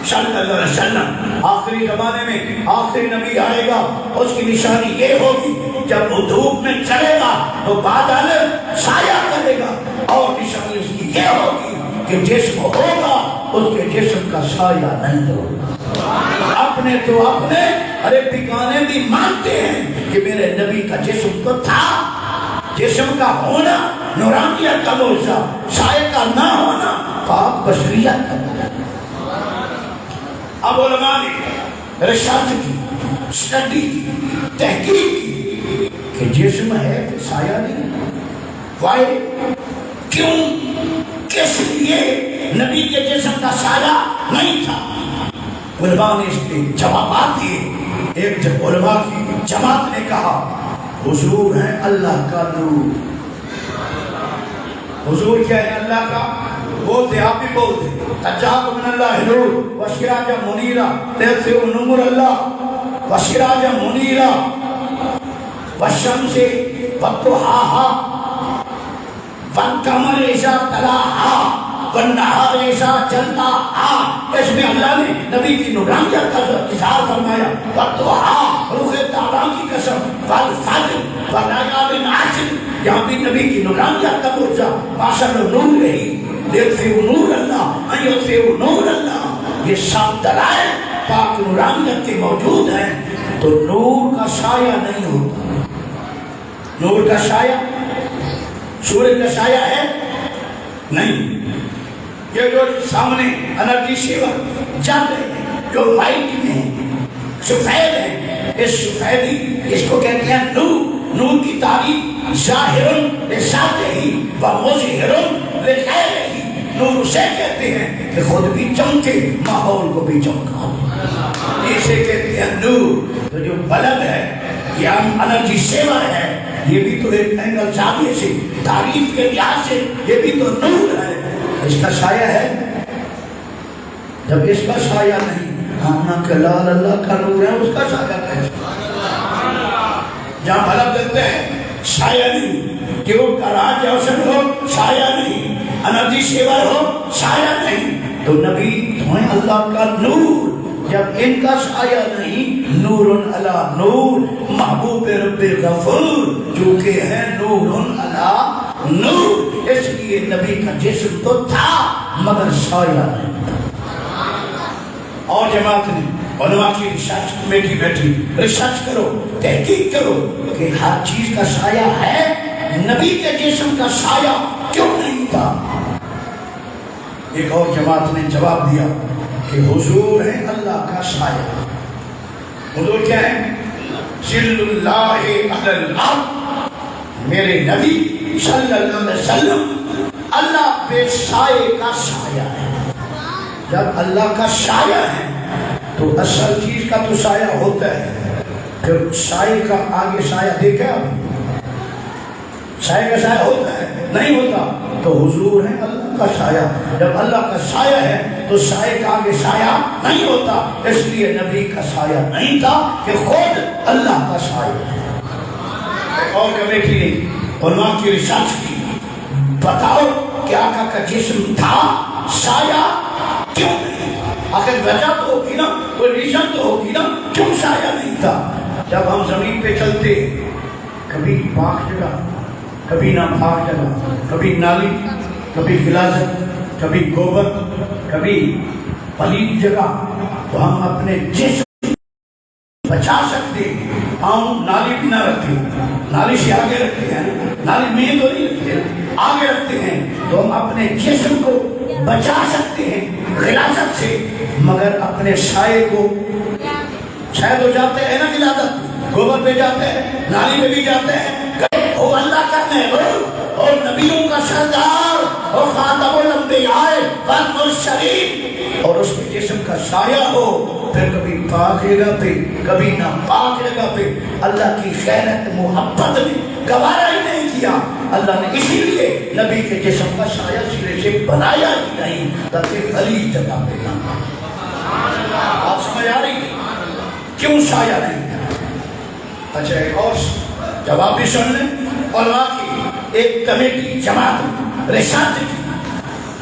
صلی اللہ علیہ وسلم آخری زمانے میں آخری نبی آئے گا، اس کی نشانی یہ ہوگی جب وہ دھوپ میں چلے گا تو بادل سایہ کرے گا، اور نشانی اس کی یہ ہوگی کہ جسم ہوگا اس کے جسم کا سایہ نہیں ہوگا۔ اپنے تو اپنے ارے بگانے بھی مانتے ہیں کہ میرے نبی کا جسم تو تھا، جسم کا ہونا نورانیت کا معجزہ، سایہ کا نہ ہونا پاک بشریت کا معجزہ۔ اب علماء نے ریسرچ کی، اسٹڈی کی، تحقیق کی کہ جسم ہے کہ سایہ نہیں، وائی، کیوں، کس لیے نبی کے جسم کا سایہ نہیں تھا؟ علماء نے اس کے جوابات دیے۔ ایک جب علماء کی جماعت نے کہا حضور ہے اللہ کا نور۔ حضور کیا ہے؟ اللہ کا، بولتے آپ بھی بولتے تجاب من اللہ نور وسراج منیرا، لیتے نور اللہ وسراج منیرا والشمس وضحاہا والقمر اذا تلاہا والنہار اذا جلاہا۔ اس میں اللہ نے نبی کی نورانیت کا اظہار فرمایا۔ وضحاہا روح تعالیٰ کی قسم، والفجر ولیال عشر، یہاں بھی نبی کی نورانیت کا معجزہ، ماشاء اللہ نور رہی، لیتے نور اللہ ایتے نور اللہ، یہ سب دلائل پاک نورانیت کے موجود ہیں۔ تو نور کا سایہ نہیں ہوتا، نور کا سایہ سورج کا سایہ ہے نہیں۔ یہ جو سامنے انرجی سیور چل رہے ہیں جو وائٹ میں سفید ہے، اس سفیدی اس کو کہتے ہیں نور۔ نور کی تعریف ظاہر لذاتہ و مظہر لغیرہ، نور اسے کہتے ہیں کہ خود بھی چمکے ماحول کو بھی چمکا، اسے کہتے ہیں نور۔ تو جو بلب ہے یہ انرجی سیور ہے، یہ بھی تو ایک اینگل زاویے سے تعریف کے لحاظ سے یہ بھی تو نور ہے، اس کا سایہ ہے۔ جب اس کا سایہ نہیں، ہم کہ لال اللہ کا نور ہے، اس کا سایہ ہے۔ جہاں بلب دیتے ہیں سایہ نہیں، کہ وہ راج روشن ہو سایہ نہیں، انرجی سیور ہو سایہ نہیں، تو نبی تمہیں اللہ کا نور، جب ان کا سایہ نہیں، نور علی نور، محبوب رب غفور جو کہ ہے نور علی نور، اس لیے نبی کا جسم تو تھا مگر سایہ نہیں تھا۔ اور جماعت نے علماء کی ریسرچ کمیٹی بیٹھی، ریسرچ کرو، تحقیق کرو کہ ہر چیز کا سایہ ہے، نبی کے جسم کا سایہ کیوں نہیں تھا؟ ایک اور جماعت نے جواب دیا کہ حضور ہے اللہ کا سایہ۔ حضور کیا ہے؟ ظل اللہ علی الارض، میرے نبی صلی اللہ علیہ وسلم اللہ پہ سائے کا سایہ ہے۔ جب اللہ کا سایہ ہے تو اصل چیز کا تو سایہ ہوتا ہے، پھر سائے کا آگے سایہ دیکھا آپ؟ سایہ کا سایہ ہوتا ہے نہیں ہوتا؟ تو حضور ہے اللہ کا سایہ. جب اللہ کا سایہ ہے تو سایہ کا آگے سایہ نہیں ہوتا، اس لیے نبی کا سایہ نہیں تھا کہ خود اللہ کا سایہ ہے. ایک اور کمیٹی نے علماء کی ریسرچ کی، بتاؤ کہ آقا کا جسم تھا، سایہ کیوں نہیں تھا؟ آخر وجہ تو ہوگی نا، کوئی ریزن تو ہوگی نا کیوں سایہ نہیں تھا. جب ہم زمین پہ چلتے، کبھی پاک جگہ، کبھی ناپاک جگہ، کبھی نالی، کبھی غلاظت، کبھی گوبر، کبھی پلید جگہ، تو ہم اپنے جسم بچا سکتے. ہم نالی بھی نہ رکھتے، نالی سے آگے رکھتے ہیں، نالی میں تو نہیں رکھتے، آگے رکھتے ہیں، تو ہم اپنے جسم کو بچا سکتے ہیں غلاظت سے، مگر اپنے سائے کو شاید ہو جاتے ہیں نا غلاظت، گوبر پہ جاتے ہیں، نالی پہ بھی جاتے ہیں. وہ اللہ کا محبوب اور نبیوں کا سردار اور خاتم الانبیاء والمرسلین، اور اس کے جسم کا سایہ ہو، پھر کبھی پاک جگہ پہ کبھی ناپاک جگہ پہ اللہ کی خیرت محبت نے گوارا ہی نہیں کیا. اللہ نے اسی لیے نبی کے جسم کا سایہ سرے سے بنایا ہی نہیں تاکہ خلی جگہ پہ نہ. آپ سمجھ آ رہی ہے کیوں سایہ نہیں تھا؟ اچھا ایک اور جواب بھی سن لیں. علماء کی ایک کمیٹی جماعت ریسرچ کی،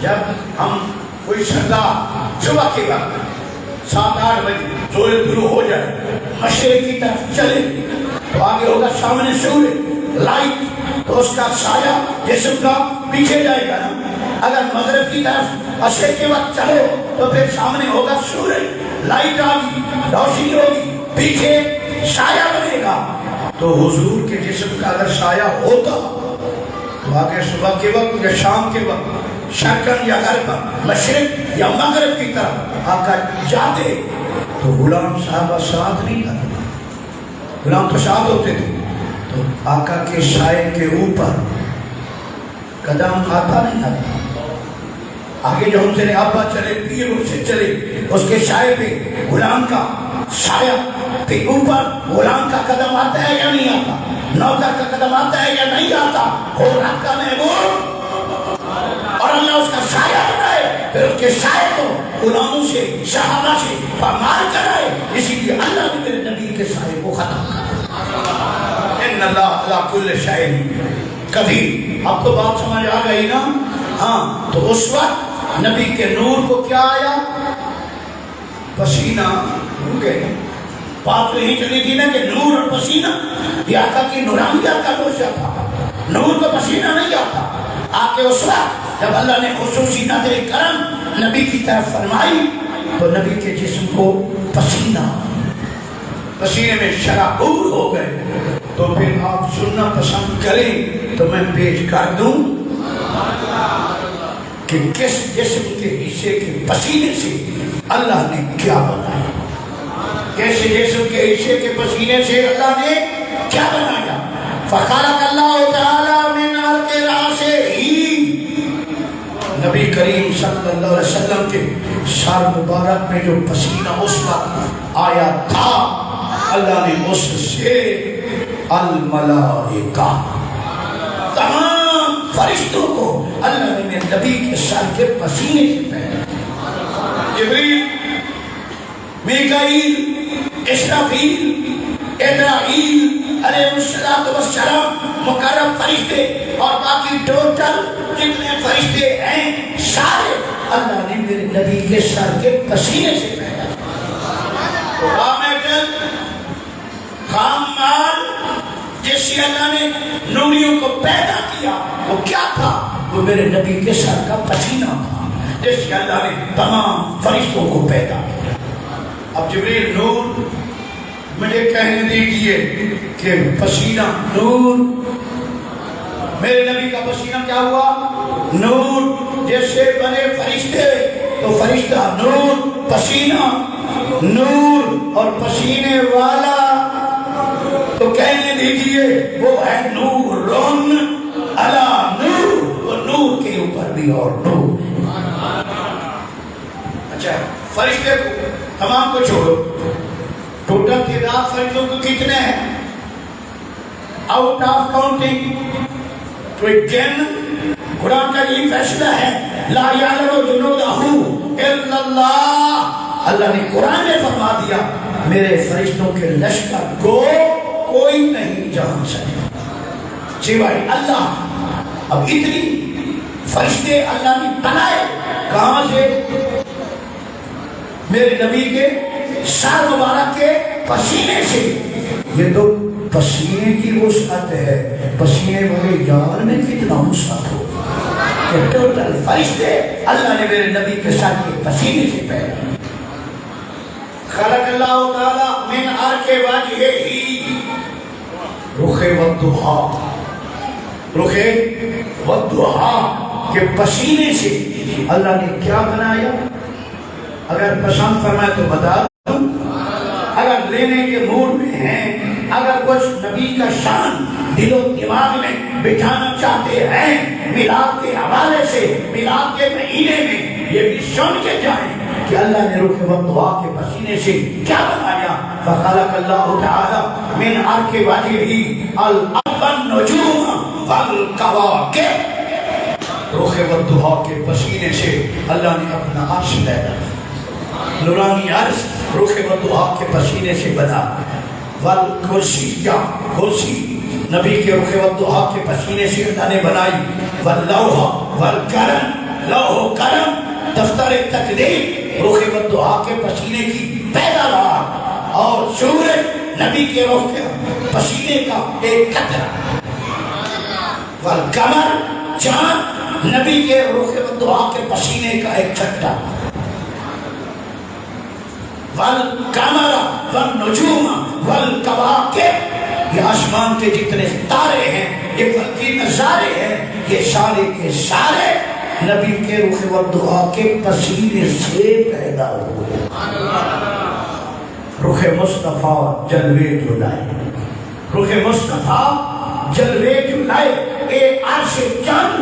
جب ہم کوئی سردار صبح کے وقت 7-8 بجے سورج طلوع ہو جائے، مشرق کی طرف چلے تو آگے ہوگا سامنے سورج لائٹ، تو اس کا سایہ جسم کا پیچھے جائے گا نا. اگر مغرب کی طرف عصر کے وقت چلے تو پھر سامنے ہوگا سورج، لائٹ آگی، روشنی ہوگی، پیچھے سایہ بنے گا. تو حضور کے جسم کا اگر سایہ ہوتا تو آگے صبح کے وقت یا شام کے وقت شرقن یا غربن، مشرق یا مغرب کی طرف آقا جاتے تو غلام صاحبہ ساتھ نہیں آتے، غلام تو ساتھ ہوتے تھے، تو آقا کے سائے کے اوپر قدم آتا نہیں آتا. آگے جو ہم سے ابا چلے، پیر ان سے چلے، اس کے سائے پہ غلام کا سایہ پہ اوپر غلام کا قدم آتا ہے یا نہیں آتا؟ نوکر کا قدم آتا ہے یا نہیں آتا؟ غلام کا محبوب اور اللہ اس کا سایہ بنائے، پھر اس کے سائے کو غلاموں سے، صحابہ سے پامال کرائے. اسی لیے اللہ نے میرے نبی کے سائے کو ختم کر ان اللہ علی کل شیء قدیر. اب تو بات سمجھ آ گئی نا؟ ہاں. تو اس وقت نبی کے نور کو کیا آیا؟ پسینہ. بات تو یہی چلی تھی نا کہ نور اور پسینہ یہ آقا کی نورانیت کا دوشہ تھا. نور کو پسینہ نہیں آتا. آکے اس وقت جب اللہ نے خصوصی نظر کرم نبی کی طرف فرمائی تو نبی کے جسم کو پسینہ، پسینے میں شرابور ہو گئے. تو پھر آپ سننا پسند کریں تو میں پیش کر دوں کہ کس جسم کے حصے کے پسینے سے اللہ نے کیا بنایا، کیسے جسم کے حصے کے پسینے سے اللہ نے کیا بنایا. فخلق اللہ تعالی من عرق راسہ، نبی کریم صلی اللہ علیہ وسلم کے سر مبارک میں جو پسینہ اس وقت آیا تھا، اللہ نے اس سے الملائکہ، تمام فرشتوں کو اللہ نے نبی کے سر کے پسینے سے پیدا کیا. جبریل، میکائیل، اسرافیل، ابراہیل علیہ السلام مقرب فرشتے اور باقی ٹوٹل جتنے فرشتے ہیں سارے اللہ نے میرے نبی کے سر کے پسینے سے پیدا کیا. خام مال جس سے اللہ نے نوریوں کو پیدا کیا وہ کیا تھا؟ وہ میرے نبی کے سر کا پسینہ تھا جس سے اللہ نے تمام فرشتوں کو پیدا کیا. اب جبریل نور مجھے کہنے دیجئے کہ پسینہ نور، میرے نبی کا پسینہ کیا ہوا؟ نور. جیسے بنے فرشتے تو فرشتہ نور، پسینہ نور، اور پسینے والا تو کہنے دیجئے وہ ہے نور علی نور، وہ نور کے اوپر بھی اور نور. اچھا فرشتے کو تمام کو چھوڑو، ٹوٹل تعداد فرشتوں کو کتنے ہیں؟ آؤٹ آف کاؤنٹنگ کوئی جن قرآن کا یہ فیصلہ ہے لا یعلم جنودہ الا اللہ، اللہ نے قرآن میں فرما دیا میرے فرشتوں کے لشکر کو کوئی نہیں جان سکتا سوائے اللہ۔ اب اتنی فرشتے اللہ نے بنائے کہاں سے؟ میرے نبی کے سر مبارک کے پسینے سے۔ یہ تو پسینے کی وسعت ہے، پسینے والے جان میں کتنا وسعت ہو کہ ٹوٹل فرشتے اللہ نے میرے نبی کے سر کے پسینے سے پیدا۔ خلق اللہ تعالی من عرق وجہہ رخ والضحیٰ، رخ والضحیٰ کے پسینے سے اللہ نے کیا بنایا؟ اگر پسند فرمائے تو بتا دوں، اگر لینے کے موڈ میں ہیں، اگر کچھ نبی کا شان دل و دماغ میں بٹھانا چاہتے ہیں میلاد کے حوالے سے، میلاد کے مہینے میں یہ بھی سن کے جائیں کہ اللہ نے رخ والضحیٰ کے پسینے سے کیا بنایا؟ فخلق اللہ تعالی من عرق وجہہ الارض والنجوم والکواکب، رخ والضحیٰ کے پسینے سے اللہ نے اپنا عرش پیدا کیا، نورانی عرش رخ والضحیٰ کے پسینے سے بنا۔ والکرسی، کرسی نبی کے رخ والضحیٰ کے پسینے سے اللہ نے بنائی۔ واللوح والقلم، لوح و قلم دفتر تقدیر رخ والضحیٰ کے پسینے کی پیداوار، اور سورج نبی کے رخ کے پسینے کا ایک قطرہ۔ والقمر، چاند نبی کے رخ والضحیٰ کے پسینے کا ایک چھٹا۔ والقمر والنجوم والکواکب، یہ آسمان کے جتنے تارے ہیں، یہ فلکی نظارے ہیں، یہ سارے کے سارے نبی کے رخ والضحیٰ کے پسینے سے پیدا ہوئے۔ رخ مصطفیٰ جلوے جو لائے، رخ مصطفیٰ جلوے جو لائے، ایک عرش چند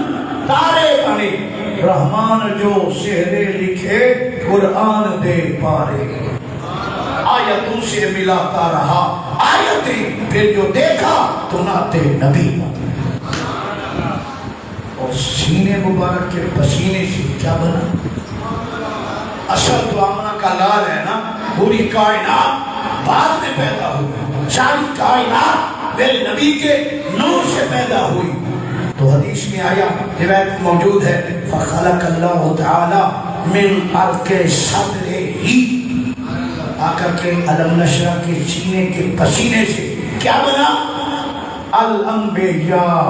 تارے بنے، رحمان جو سہرے لکھے قرآن دے پارے، آیتوں سے ملاتا رہا آیتیں، پھر جو دیکھا تو ناتے نبی۔ اور سینے مبارک کے پسینے سے کیا بنا؟ اصل تو آمنہ کا لال ہے نا، پوری کائنات بعد میں پیدا ہوئی، ساری کائنات میرے نبی کے نور سے پیدا ہوئی۔ تو حدیث میں آیا، روایت موجود ہے، فخلق اللہ تعالی من عرق صدرہ، آ کر کے علم نشرہ کے سینے کے پسینے سے کیا بنا؟ الانبیاء،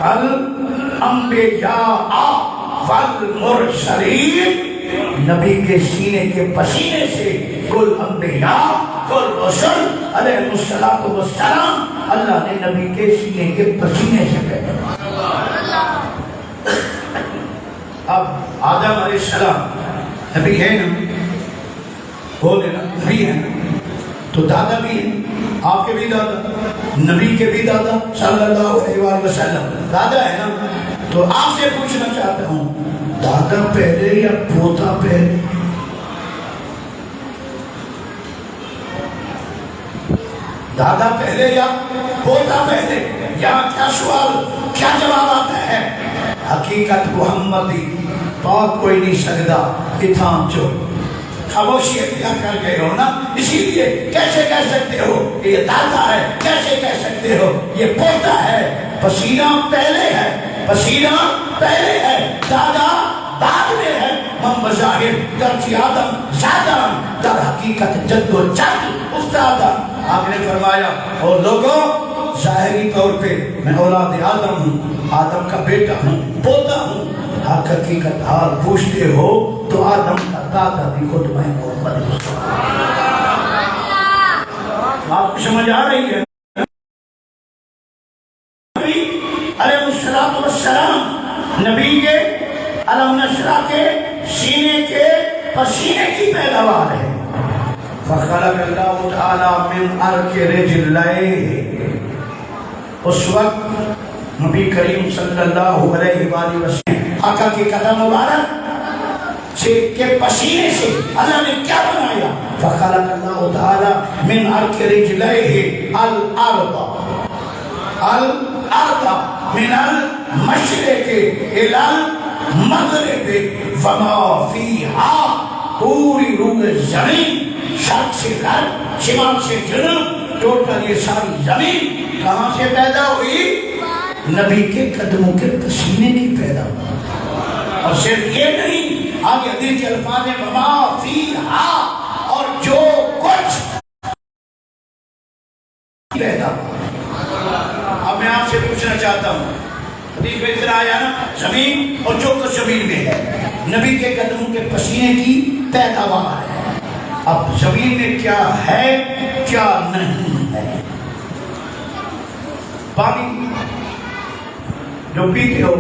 الانبیاء والمرسلین، نبی کے سینے کے پسینے سے کل انبیاء کل رسول علیہ السلام اللہ نے نبی کے سینے کے پسینے سے پیدا۔ اب آدم علیہ السلام نبی ہے نا، بولے نا نبی ہے نا، تو دادا بھی ہے، آپ کے بھی دادا، نبی کے بھی دادا صلی اللہ علیہ وآلہ وسلم دادا ہے نا۔ تو آپ سے پوچھنا چاہتا ہوں، دادا پہلے یا پوتا پہلے؟ دادا پہلے یا پوتا پہلے؟ یہاں کیا سوال، کیا جواب آتا ہے؟ حقیقت محمدی پاک کوئی نہیں سکتا، اتھام جو خاموشی اختیار کر گئے ہو نا، اسی لیے کیسے کہہ سکتے ہو کہ یہ دادا ہے، کیسے کہہ سکتے ہو یہ پوتا ہے؟ پسینہ پہلے ہے، پسینہ پہلے ہے، دادا بعد میں ہے۔ من بظاہر گرچہ آدم زادم، در حقیقت جد و جد افتادم۔ آپ نے فرمایا اور لوگوں، ظاہری طور پہ میں اولاد آدم ہوں، آدم کا بیٹا ہوں، پوتا ہوں، حقیقت حال پوچھتے ہو تو آدم کا دادا بھی خود میں محمد ہوں۔ آپ کو سمجھ آ رہی ہے؟ علیہ السلام نبی کے علم نشرہ کے سینے کے پسینے کی پیداوار ہے۔ فخلق اللہ تعالی من عرق رجلہ، اس وقت نبی کریم صلی اللہ علیہ وآلہ وسلم آقا کے قدم مبارک کے پسینے سے اللہ نے کیا بنایا؟ فخلق اللہ تعالی من عرق رجلہ الارض، الارض من المشرق الى المغرب وما فيها، پوری روح زمین شرق سے غرب شمال سے جنوب ٹوٹل یہ ساری زمین کہاں سے پیدا ہوئی؟ نبی کے قدموں کے پسینے کی پیدا ہوئی۔ اور صرف یہ نہیں، آگے حدیث کے الفاظ میں وما فیہا، اور جو کچھ پیدا ہوا۔ اب میں آپ سے پوچھنا چاہتا ہوں، حدیث میں ذرا آیا نا زمین اور جو کچھ زمین میں ہے نبی کے قدموں کے پسینے کی پیداوار ہے۔ اب زمین میں کیا ہے کیا نہیں ہے؟ پانی جو پیتے ہو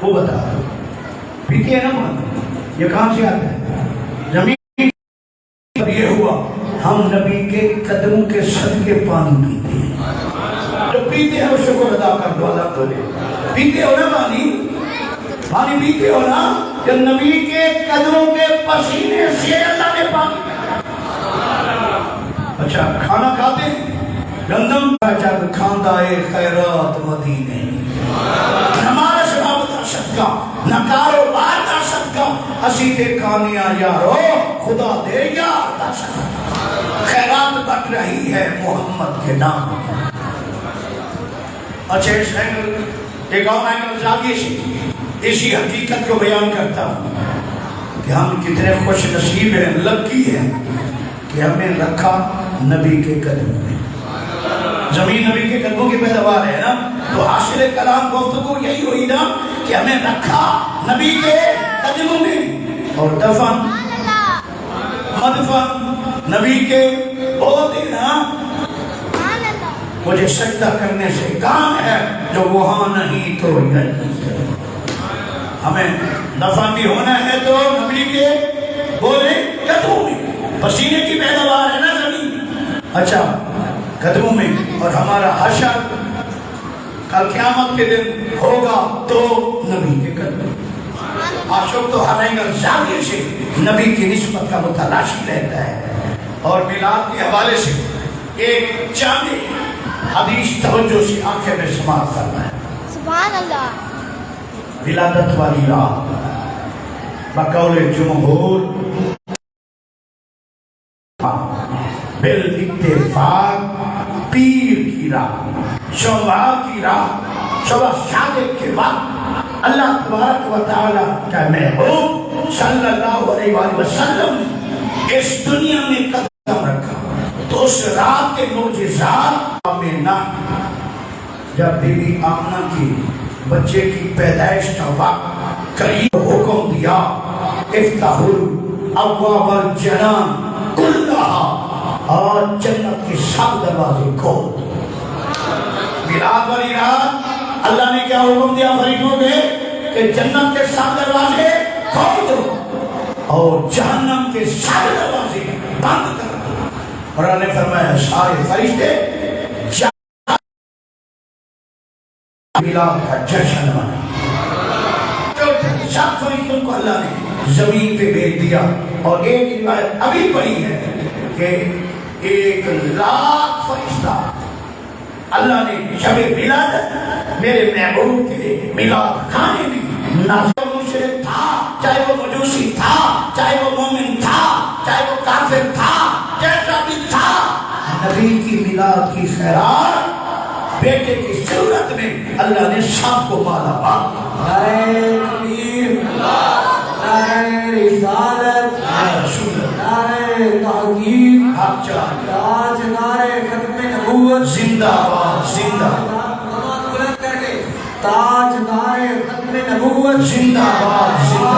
وہ بتا دو، پیتے ہیں نا پانی، یہ کہاں سے آتا ہے؟ زمین پر یہ ہوا ہم نبی کے قدموں کے صدقے پانی پیتے ہیں۔ جو پیتے ہیں وہ شکر ادا کر دو، اللہ کرے پیتے ہو نا پانی پیتے ہو نا، کہ نبی کے قدموں کے پسینے سے اللہ نے پانی۔ اچھا کھانا کھاتے ہیں گندم جب کھاندہ خیرات مدینے، نماز رابطہ صدقہ نہ کاروبار دا صدقہ، اسی دے کانیاں یارو خدا دے یار دا صدقہ، خیرات بٹ رہی ہے محمد کے نام۔ اچھا ایک اور اینگل زاویے سے اسی حقیقت کو بیان کرتا ہوں کہ ہم کتنے خوش نصیب ہیں، لکی ہیں کہ ہمیں رکھا نبی کے قدموں میں۔ زمین نبی کے قدموں کی پیداوار ہے نا، تو حاصل کلام گفتگو یہی ہوئی نا کہ ہمیں رکھا نبی کے قدموں میں، اور دفن مدفن نبی کے بولتے نا مجھے سجدہ کرنے سے کام ہے، جو وہاں نہیں تو یہی ہے۔ ہمیں دفن بھی ہونا ہے تو نبی کے بولے قدموں میں، پسینے کی پیداوار ہے نا زمین، اچھا قدموں میں، اور ہمارا حشر کل قیامت کے دن ہوگا تو نبی کے قدموں۔ عاشق تو ہر اینگل زاویے سے نبی کی نسبت کا متلاشی رہتا ہے۔ اور میلاد کے حوالے سے ایک جامع حدیث توجہ سے آنکھیں میں سماعت کرنا ہے۔ سبحان اللہ۔ ولادت والی رات بقول جمہور بالاتفاق پیر کی رات، شوال کی رات، صبح صادق کے وقت اللہ تبارک و تعالی کا محبوب صلی اللہ علیہ وآلہ وسلم نے اس دنیا میں قدم رکھا، تو اس رات کے معجزات میں نہ جب بی بی آمنہ کی بچے کی پیدائش کا وقت قریب حکم دیا، افتحوا ابواب الجنان کلہا، اور جنت کے سب دروازے کھول دو۔ میلاد والی رات اللہ نے کیا حکم دیا فرشتوں کو کہ جنت کے سب دروازے کھول دو اور جہنم کے سب دروازے بند کر دو۔ اور اللہ نے فرمایا سارے فرشتے میلاد کا جشن منا۔ سب فرشتوں کو اللہ نے زمین پہ بھیج دیا، اور ایک روایت ابھی پڑھی ہے کہ 1,00,000 فرشتہ اللہ نے شب ولادت میرے محبوب کے لیے میلاد کھانے میں نازل۔ مشرک تھا، چاہے وہ مجوسی تھا، چاہے وہ مومن تھا، چاہے وہ کافر تھا، جیسا بھی تھا، نبی کی میلاد کی خیرات بیٹے کی صورت میں اللہ نے سب کو مالا مال۔ نعرہ تکبیر، نعرہ رسالت، نعرہ تحقیق، تاج نعرہ ختم نبوت، زندہ باد زندہ بلند کر کے تاج نعرہ ختم نبوت، زندہ باد زندہ